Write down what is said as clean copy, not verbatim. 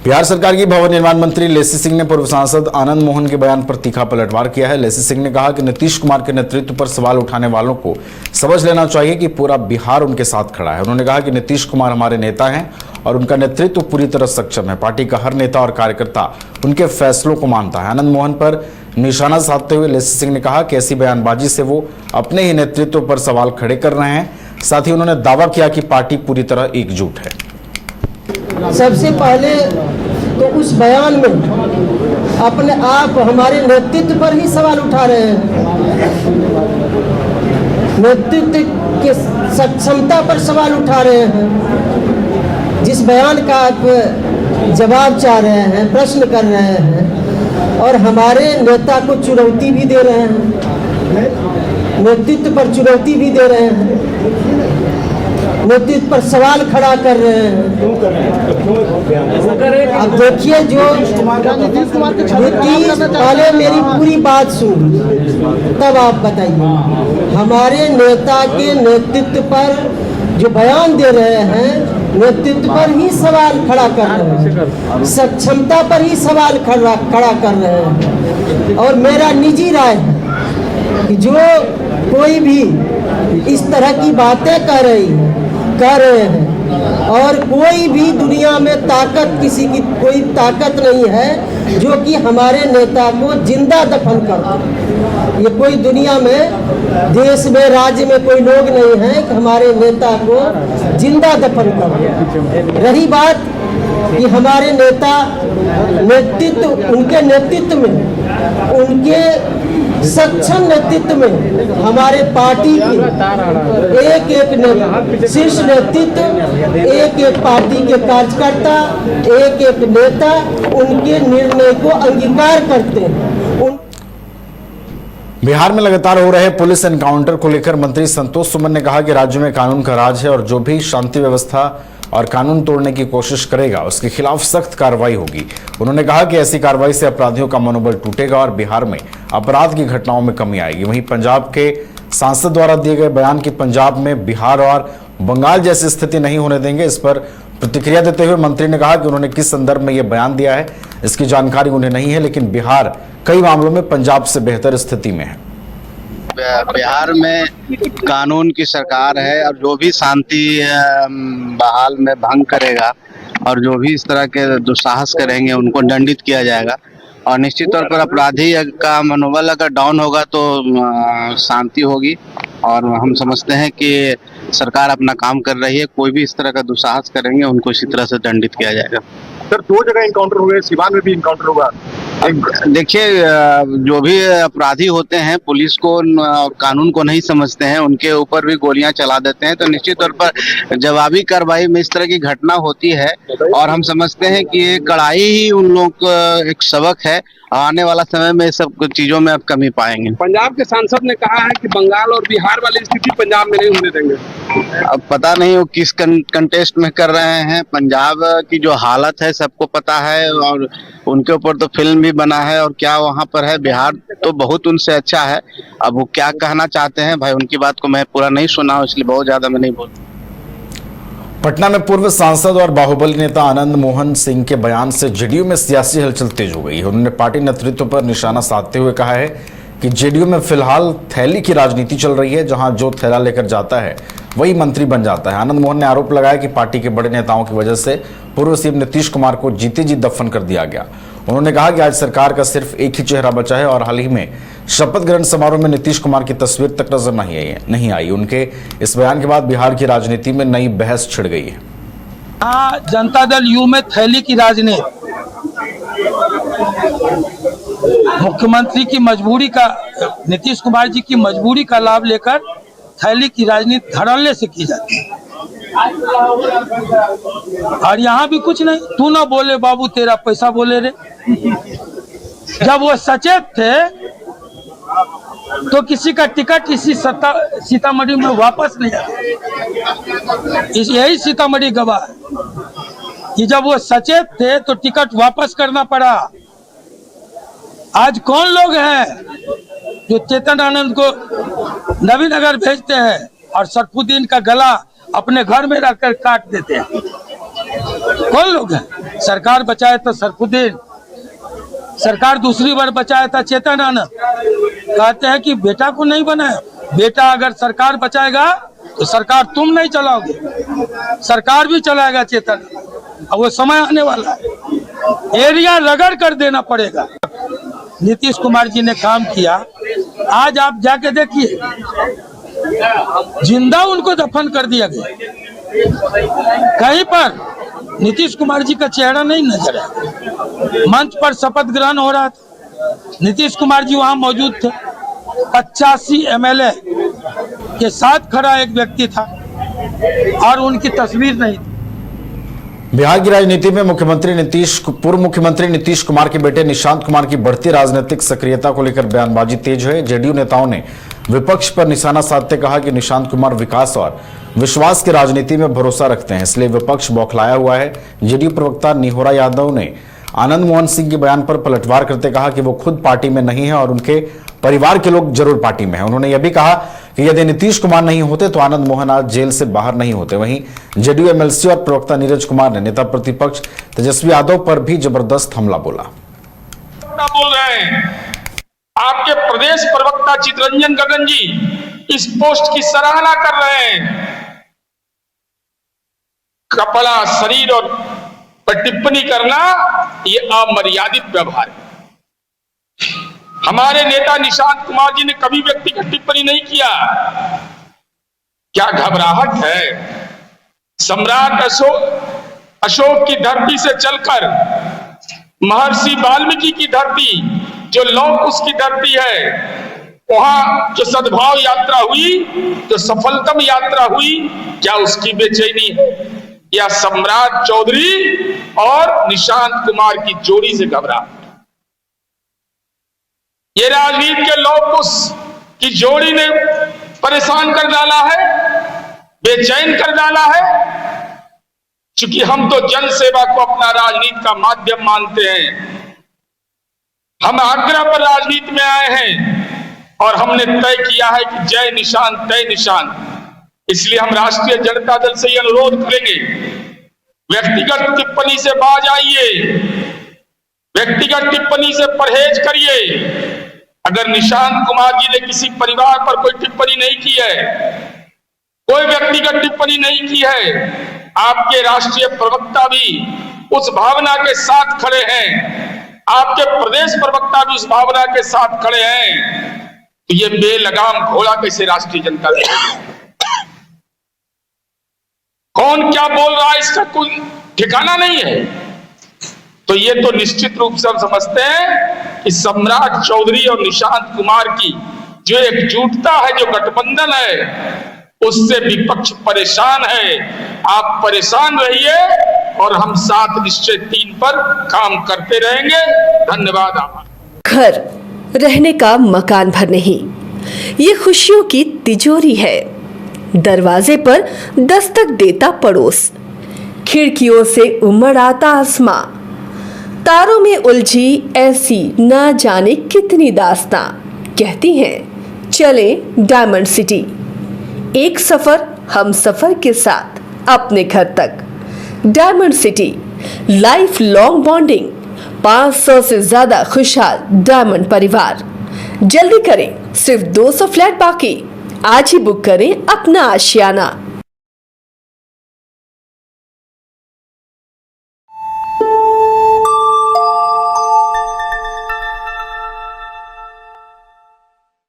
बिहार सरकार की भवन निर्माण मंत्री लेसी सिंह ने पूर्व सांसद आनंद मोहन के बयान पर तीखा पलटवार किया है। लेसी सिंह ने कहा कि नीतीश कुमार के नेतृत्व पर सवाल उठाने वालों को समझ लेना चाहिए कि पूरा बिहार उनके साथ खड़ा है। उन्होंने कहा कि नीतीश कुमार हमारे नेता हैं और उनका नेतृत्व पूरी तरह सक्षम है। पार्टी का हर नेता और कार्यकर्ता उनके फैसलों को मानता है। आनंद मोहन पर निशाना साधते हुए लेसी सिंह ने कहा कि ऐसी बयानबाजी से वो अपने ही नेतृत्व पर सवाल खड़े कर रहे हैं। साथ ही उन्होंने दावा किया कि पार्टी पूरी तरह एकजुट है। सबसे पहले तो उस बयान में अपने आप हमारे नेतृत्व पर ही सवाल उठा रहे हैं, नेतृत्व की सक्षमता पर सवाल उठा रहे हैं। जिस बयान का आप जवाब चाह रहे हैं, प्रश्न कर रहे हैं और हमारे नेता को चुनौती भी दे रहे हैं, नेतृत्व पर चुनौती भी दे रहे हैं, नेतृत्व पर सवाल खड़ा कर रहे हैं। अब देखिए, जो नीतीश, पहले मेरी पूरी बात सुन तब आप बताइए। हमारे नेता के नेतृत्व पर जो बयान दे रहे हैं, नेतृत्व पर ही सवाल खड़ा कर रहे हैं, सक्षमता पर ही सवाल खड़ा कर रहे हैं। और मेरा निजी राय है कि जो कोई भी इस तरह की बातें कर रहे हैं और कोई भी दुनिया में ताकत, किसी की कोई ताकत नहीं है जो कि हमारे नेता को जिंदा दफन कर दे। ये कोई दुनिया में, देश में, राज्य में कोई लोग नहीं है कि हमारे नेता को जिंदा दफन कर दे। रही बात कि हमारे नेता नेतृत्व, उनके नेतृत्व में, उनके सक्षम नेतृत्व में हमारे पार्टी के एक शीर्ष नेतृत्व, एक पार्टी के कार्यकर्ता, एक नेता उनके निर्णय को अंगीकार करते हैं। बिहार में लगातार हो रहे पुलिस एनकाउंटर को लेकर मंत्री संतोष सुमन ने कहा कि राज्य में कानून का राज है और जो भी शांति व्यवस्था और कानून तोड़ने की कोशिश करेगा उसके खिलाफ सख्त कार्रवाई होगी। उन्होंने कहा कि ऐसी कार्रवाई से अपराधियों का मनोबल टूटेगा और बिहार में अपराध की घटनाओं में कमी आएगी। वहीं पंजाब के सांसद द्वारा दिए गए बयान की पंजाब में बिहार और बंगाल जैसी स्थिति नहीं होने देंगे, इस पर प्रतिक्रिया देते हुए मंत्री ने कहा कि उन्होंने किस संदर्भ में यह बयान दिया है इसकी जानकारी उन्हें नहीं है, लेकिन बिहार कई मामलों में पंजाब से बेहतर स्थिति में है। बिहार में कानून की सरकार है और जो भी शांति बहाल में भंग करेगा और जो भी इस तरह के दुस्साहस करेंगे उनको दंडित किया जाएगा। और निश्चित तौर पर अपराधी का मनोबल अगर डाउन होगा तो शांति होगी और हम समझते हैं कि सरकार अपना काम कर रही है। कोई भी इस तरह का दुस्साहस करेंगे उनको इसी तरह से दंडित किया जाएगा। सर, 2 जगह इनकाउंटर हो गए, सिवान में भी इनकाउंटर होगा। देखिए, जो भी अपराधी होते हैं पुलिस को, कानून को नहीं समझते हैं, उनके ऊपर भी गोलियां चला देते हैं। तो निश्चित तौर पर जवाबी कार्रवाई में इस तरह की घटना होती है और हम समझते हैं कि ये कड़ाई ही उन लोगों को एक सबक है। आने वाला समय में सब चीजों में अब कमी पाएंगे। पंजाब के सांसद ने कहा है कि बंगाल और बिहार वाली स्थिति पंजाब में नहीं होने देंगे। अब पता नहीं वो किस कंटेस्ट में कर रहे हैं। पंजाब की जो हालत है सबको पता है और उनके ऊपर तो फिल्म भी बना है और क्या वहां पर है। बिहार तो बहुत उनसे अच्छा है। अब वो क्या कहना चाहते हैं भाई, उनकी बात को मैं पूरा नहीं सुना, इसलिए बहुत ज्यादा मैं नहीं बोल। पटना में पूर्व सांसद और बाहुबली नेता आनंद मोहन सिंह के बयान से जेडीयू में सियासी हलचल तेज हो गई है। उन्होंने पार्टी नेतृत्व पर निशाना साधते हुए कहा है कि जेडीयू में फिलहाल थैली की राजनीति चल रही है, जहां जो थैला लेकर जाता है वही मंत्री बन जाता है। आनंद मोहन ने आरोप लगाया कि पार्टी के बड़े नेताओं की वजह से पूर्व सीएम नीतीश कुमार को जीते जी दफन कर दिया गया। उन्होंने कहा कि आज सरकार का सिर्फ एक ही चेहरा बचा है और हाल ही में शपथ ग्रहण समारोह में नीतीश कुमार की तस्वीर तक नजर नहीं आई। उनके इस बयान के बाद बिहार की राजनीति में नई बहस छिड़ गई है। जनता दल यू में थैली की राजनीति, मुख्यमंत्री की मजबूरी का, नीतीश कुमार जी की मजबूरी का लाभ लेकर थैली की राजनीति धड़ल्ले से की जाती है। और यहाँ भी कुछ नहीं, तू ना बोले बाबू तेरा पैसा बोले रे। जब वो सचेत थे तो किसी का टिकट इसी सीतामढ़ी में वापस नहीं आया। यही सीतामढ़ी गवाह कि जब वो सचेत थे तो टिकट वापस करना पड़ा। आज कौन लोग हैं जो चेतन आनंद को नवीनगर भेजते हैं और सरफुद्दीन का गला अपने घर में रखकर काट देते हैं? कौन लोग हैं? सरकार बचाए तो सरफुद्दीन, सरकार दूसरी बार बचाया था चेतन आनंद। कहते हैं कि बेटा को नहीं बनाया, बेटा अगर सरकार बचाएगा तो सरकार तुम नहीं चलाओगे, सरकार भी चलाएगा चेतन। अब वो समय आने वाला है, एरिया रगड़ कर देना पड़ेगा। नीतीश कुमार जी ने काम किया, आज आप जाके देखिए जिंदा उनको दफन कर दिया गया। कहीं पर नीतीश कुमार जी का चेहरा नहीं नजर आया। मंच पर शपथ ग्रहण हो रहा था, नीतीश कुमार जी वहां मौजूद थे। 85 MLA के साथ खड़ा एक व्यक्ति था और उनकी तस्वीर नहीं थी। बिहार की राजनीति में पूर्व मुख्यमंत्री नीतीश कुमार के बेटे निशांत कुमार की बढ़ती राजनीतिक सक्रियता को लेकर बयानबाजी तेज है। जेडीयू नेताओं ने विपक्ष पर निशाना साधते कहा कि निशांत कुमार विकास और विश्वास की राजनीति में भरोसा रखते हैं, इसलिए विपक्ष बौखलाया हुआ है। जेडीयू प्रवक्ता निहोरा यादव ने आनंद मोहन सिंह के बयान पर पलटवार करते कहा कि वो खुद पार्टी में नहीं है और उनके परिवार के लोग जरूर पार्टी में हैं। उन्होंने यह भी कहा कि यदि नीतीश कुमार नहीं होते तो आनंद मोहन आज जेल से बाहर नहीं होते। वहीं जेडीयू एमएलसी और प्रवक्ता नीरज कुमार ने नेता प्रतिपक्ष तेजस्वी यादव पर भी जबरदस्त हमला बोला। बोल रहे हैं आपके प्रदेश प्रवक्ता चितरंजन गगन जी इस पोस्ट की सराहना कर रहे हैं। कपड़ा शरीर और पर टिप्पणी करना ये अमर्यादित व्यवहार है। हमारे नेता निशांत कुमार जी ने कभी व्यक्तिगत टिप्पणी नहीं किया। क्या घबराहट है? सम्राट अशोक की धरती से चलकर महर्षि वाल्मीकि की धरती जो लौह कुश की धरती है, वहां जो सद्भाव यात्रा हुई, जो सफलतम यात्रा हुई, क्या उसकी बेचैनी है या सम्राट चौधरी और निशांत कुमार की जोड़ी से घबराहट? ये राजनीति के लौह कुश की जोड़ी ने परेशान कर डाला है, बेचैन कर डाला है। क्योंकि हम तो जन सेवा को अपना राजनीति का माध्यम मानते हैं। हम आग्रह पर राजनीति में आए हैं और हमने तय किया है कि जय निशान तय निशान। इसलिए हम राष्ट्रीय जनता दल से ये अनुरोध करेंगे, व्यक्तिगत टिप्पणी से बाज आइए, व्यक्तिगत टिप्पणी से परहेज करिए। अगर निशांत कुमार जी ने किसी परिवार पर कोई टिप्पणी नहीं की है, कोई व्यक्तिगत टिप्पणी नहीं की है, आपके राष्ट्रीय प्रवक्ता भी उस भावना के साथ खड़े हैं, आपके प्रदेश प्रवक्ता भी उस भावना के साथ खड़े हैं, तो ये बेलगाम घोड़ा कैसे राष्ट्रीय जनता दल? कौन क्या बोल रहा है इसका कोई ठिकाना नहीं है। तो ये तो निश्चित रूप से हम समझते हैं कि सम्राट चौधरी और निशांत कुमार की जो एकजुटता है, जो गठबंधन है, उससे विपक्ष परेशान है। आप परेशान रहिए और हम 7 निश्चय 3 पर काम करते रहेंगे। धन्यवाद। घर रहने का मकान भर नहीं, ये खुशियों की तिजोरी है। दरवाजे पर दस्तक देता पड़ोस, खिड़कियों से उमड़ आता आसमां, तारों में उलझी ऐसी न जाने कितनी दास्तां। कहती हैं चले डायमंड सिटी, एक सफर हम सफर के साथ अपने घर तक। Diamond city, life long bonding, 500 से ज्यादा खुशहाल डायमंड परिवार। जल्दी करें, सिर्फ 200 फ्लैट बाकी। आज ही बुक करें अपना आशियाना।